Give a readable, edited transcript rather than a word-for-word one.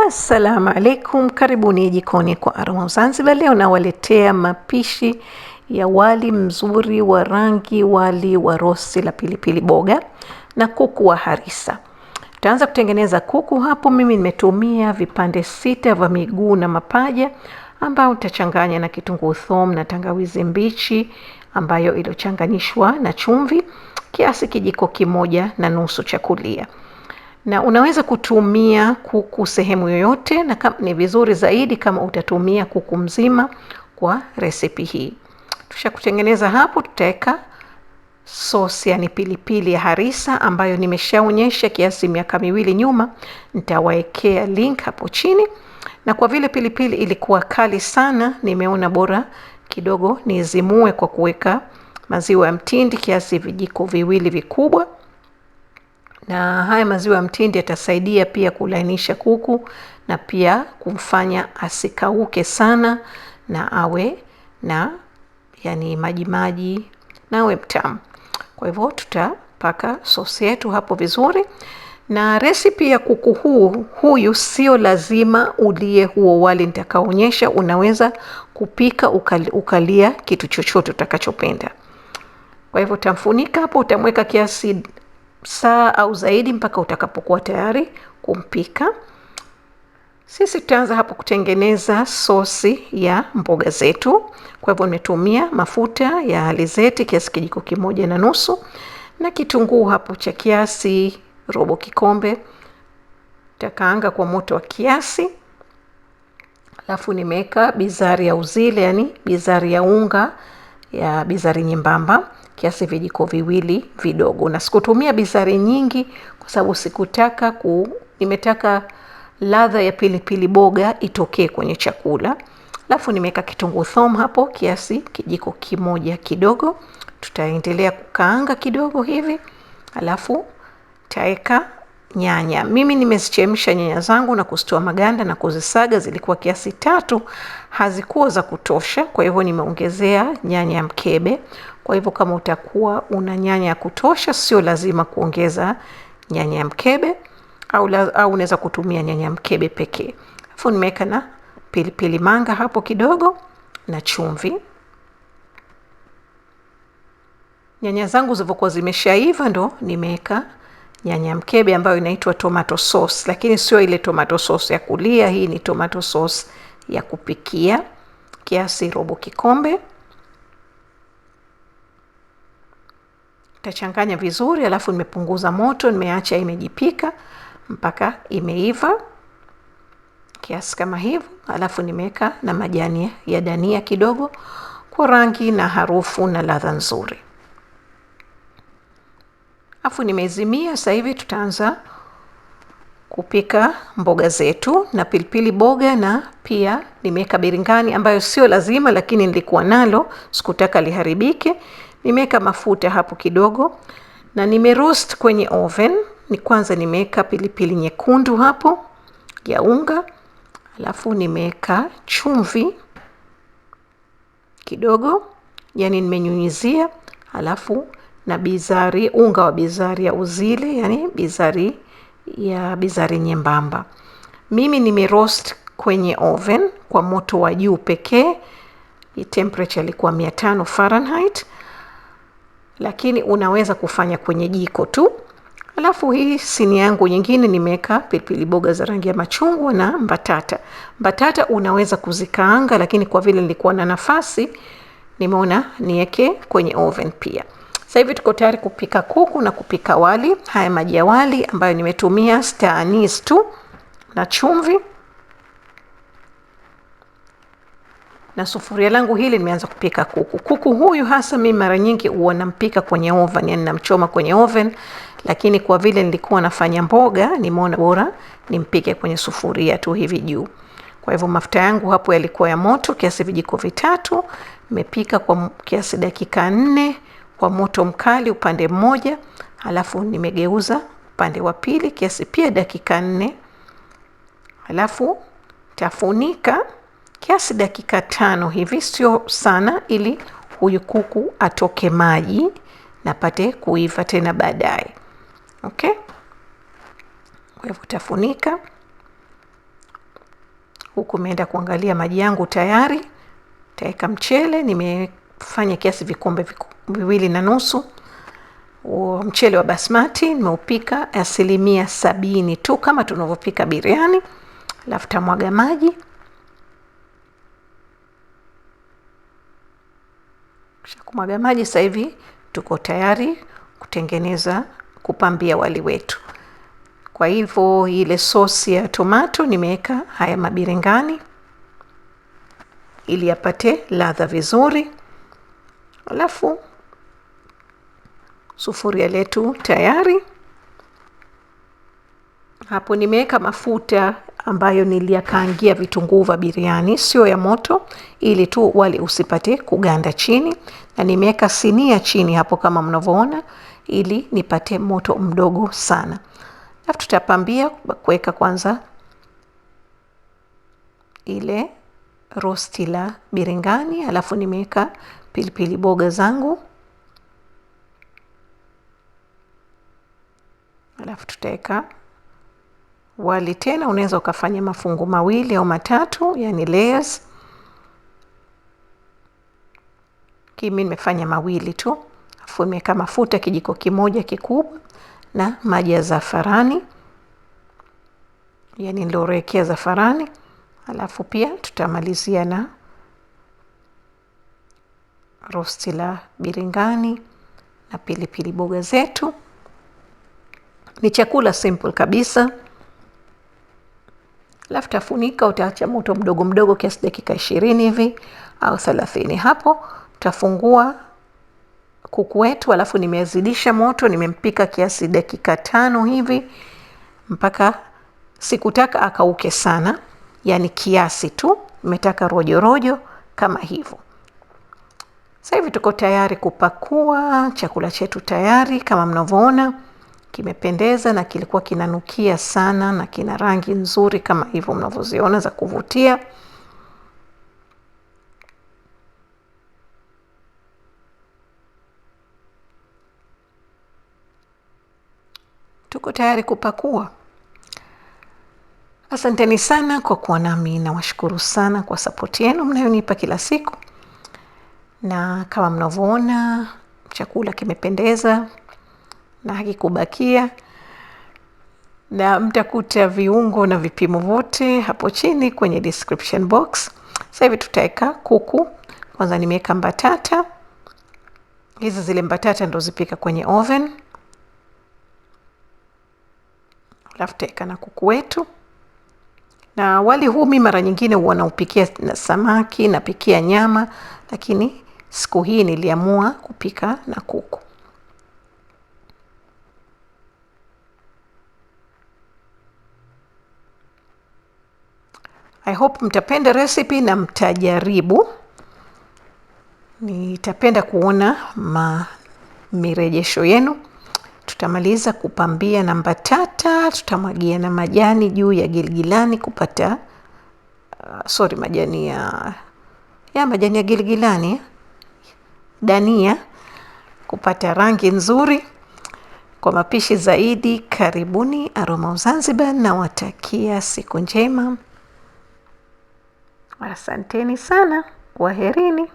Assalamu alaikum, karibuni jikoni kwa Aroma Zanzibar. Leo nawaletea mapishi ya wali mzuri wa rangi, wali wa rosti la pilipili boga na kuku wa harissa. Tutaanza kutengeneza kuku. Hapo mimi nimetumia vipande 6 vya miguu na mapaja ambao utachanganya na kitunguu, thom na tangawizi mbichi ambayo iliyochanganyishwa na chumvi kiasi kijiko 1.5 chakulia. Na unaweza kutumia kuku sehemu yoyote, na ni vizuri zaidi kama utatumia kuku mzima kwa resipi hii. Tushakutengeneza hapo, tutaweka sauce yani pilipili ya harissa ambayo nimeshaonyesha kiasi miaka 2 nyuma. Nitawaekea link hapo chini. Na kwa vile pilipili ilikuwa kali sana, nimeona bora kidogo nizimue kwa kuweka maziwa ya mtindi kiasi vijiko 2 vikubwa. Na haya maziwa ya mtindi yatasaidia pia kulainisha kuku na pia kumfanya asikauke sana na awe na yani maji na awe mtamu. Kwa hivyo tutapaka sauce yetu hapo vizuri. Na resipi ya kuku huyu sio lazima ulie huo wali nitakaoonyesha. Unaweza kupika ukalia kitu chochote utakachopenda. Kwa hivyo utamfunika hapo, utamweka kiasi saa au zaidi mpaka utakapokuwa tayari kumpika. Sisi tutaanza hapo kutengeneza sosi ya mboga zetu. Kwa hivyo nimetumia mafuta ya alizeti kiasi kijiko 1.5 na kitunguu hapo cha kiasi robo kikombe. Takaanga kwa moto wa kiasi. Alafu nimeweka bizari ya uzile, yani bizari ya unga ya bizari nyembamba kiasi vijiko 2 vidogo. Na sikutumia bizari nyingi kwa sababu nimetaka ladha ya pilipili boga itokee kwenye chakula. Alafu nimeweka kitunguu thom hapo kiasi kijiko 1 kidogo. Tutaendelea kukaanga kidogo hivi. Alafu taeka nyanya. Mimi nimezichemsha nyanya zangu na kuzitoa maganda na kuzisaga. Zilikuwa kiasi 3, hazikuwa za kutosha, kwa hivyo nimeongezea nyanya ya mkebe. Kwa hivyo kama utakuwa una nyanya ya kutosha, sio lazima kuongeza nyanya ya mkebe, au unaweza kutumia nyanya ya mkebe pekee. Alafu nimeweka na pilipili manga hapo kidogo na chumvi. Nyanya zangu zilivyokuwa zimeshaiva ndo nimeweka nyanya ya mkebe ambayo inaitwa tomato sauce, lakini sio ile tomato sauce ya kulia. Hii ni tomato sauce ya kupikia kiasi robo kikombe. Tachanganya vizuri, alafu nimepunguza moto, nimeacha imejipika mpaka imeiva kiasi kama hivyo. Alafu nimeweka na majani ya dania kidogo kwa rangi na harufu na ladha nzuri. Alafu nimezimia. Sasa hivi tutaanza kupika mboga zetu na pilipili boga, na pia nimeweka biringanya ambayo sio lazima, lakini nilikuwa nalo, sikutaka liharibike. Nimeweka mafuta hapo kidogo na nimeroast kwenye oven. Kwanza nimeweka pilipili nyekundu hapo ya unga, alafu nimeweka chumvi kidogo, yani nimenyunyizia, alafu na unga wa bizari ya uzile, yani bizari nyembamba. Mimi nimeroast kwenye oven kwa moto wa juu pekee. Temperature ilikuwa 500 Fahrenheit, lakini unaweza kufanya kwenye jiko tu. Alafu hii sini yangu nyingine nimeweka pilipili boga za rangi ya machungwa na mbatata unaweza kuzikaanga, lakini kwa vile nilikuwa na nafasi nimeona niweke kwenye oven pia. Sasa hivi tuko tayari kupika kuku na kupika wali. Haya maji ya wali ambayo nimetumia star anise tu na chumvi. Na sufuria langu hili nimeanza kupika kuku. Kuku huyu hasa mimi mara nyingi huwa nampika kwenye oven, yani namchoma kwenye oven, lakini kwa vile nilikuwa nafanya mboga, nimeona bora nimpike kwenye sufuria tu hivi juu. Kwa hivyo mafuta yangu hapo yalikuwa ya moto kiasi vijiko 3. Nimepika kwa kiasi dakika 4 kwa moto mkali upande mmoja, alafu nimegeuza upande wa pili kiasi pia dakika 4. Alafu tafunika kiasi dakika 5 hivi, sio sana, ili huyu kuku atoke maji na pate kuiva tena baadaye. Okay? Kwa hivyo tafunika. Huku nimeenda kuangalia maji yangu tayari. Nitaweka mchele, nimefanya kiasi vikombe 2.5. Mchele wa basmati nimeupika 70% tu kama tunavyopika biriani. Alafu tamwaga maji. Kisha kumwaga maji, sasa hivi tuko tayari kutengeneza kupambia wali wetu. Kwa hivyo ile sosi ya tomato nimeweka haya mabiringani ili yapate ladha vizuri. Alafu sufuria letu tayari. Hapo nimeweka mafuta ambayo niliyakaangia vitunguu vya biriani, sio ya moto, ili tu wali usipate kuganda chini. Na nimeweka sinia chini hapo kama mnavyoona, ili nipate moto mdogo sana. Alafu tutapambia kuweka kwanza ile rosti la biringani. Alafu nimeweka pilipili boga zangu. Alafu tutaweka wali tena, unaweza ukafanya mafungu 2 au 3, yani layers. Mimi nimefanya 2 tu. Alafu nimeweka mafuta kijiko kimoja kikubwa na maji ya zafarani, yani nilowekea zafarani. Alafu pia tutamalizia na rosti la biringani na pilipili boga zetu. Ni chakula simple kabisa. Alafu tafunika, utaacha moto mdogo mdogo kiasi dakika 20 hivi au 30. Hapo tutafungua kuku wetu. Alafu nimezidisha moto, nimempika kiasi dakika 5 hivi, mpaka sikutaka akauke sana, yani kiasi tu, nimetaka rojo rojo kama hivyo. Sasa hivi tuko tayari kupakua. Chakula chetu tayari kama mnavyoona, kimependeza na kilikuwa kinanukia sana na kina rangi nzuri kama hivyo mnavyoziona za kuvutia. Tuko tayari kupakua. Asanteni sana kwa kuwa nami, na washukuru sana kwa support yenu mnayonipa kila siku. Na kama mnavyoona chakula kimependeza na hakikubakia, na mtakuta viungo na vipimo vote hapo chini kwenye description box. Sasa hivi tutaweka kuku. Kwanza nimeweka mbatata. Hizi zile mbatata ndo zipika kwenye oven. Alafu tutaweka na kuku wetu. Na wali huu mimi mara nyingine huwa naupikia na samaki, napikia nyama, lakini siku hii niliamua kupika na kuku. I hope mtapenda recipe na mtajaribu. Nitapenda kuona mirejesho yenu. Tutamaliza kupambia na mbatata, tutamwagia na majani juu ya gilgilani kupata majani ya gilgilani, dania, kupata rangi nzuri. Kwa mapishi zaidi, karibuni Aroma Zanzibar, na watakia siku njema. Asanteni sana. Kwaherini.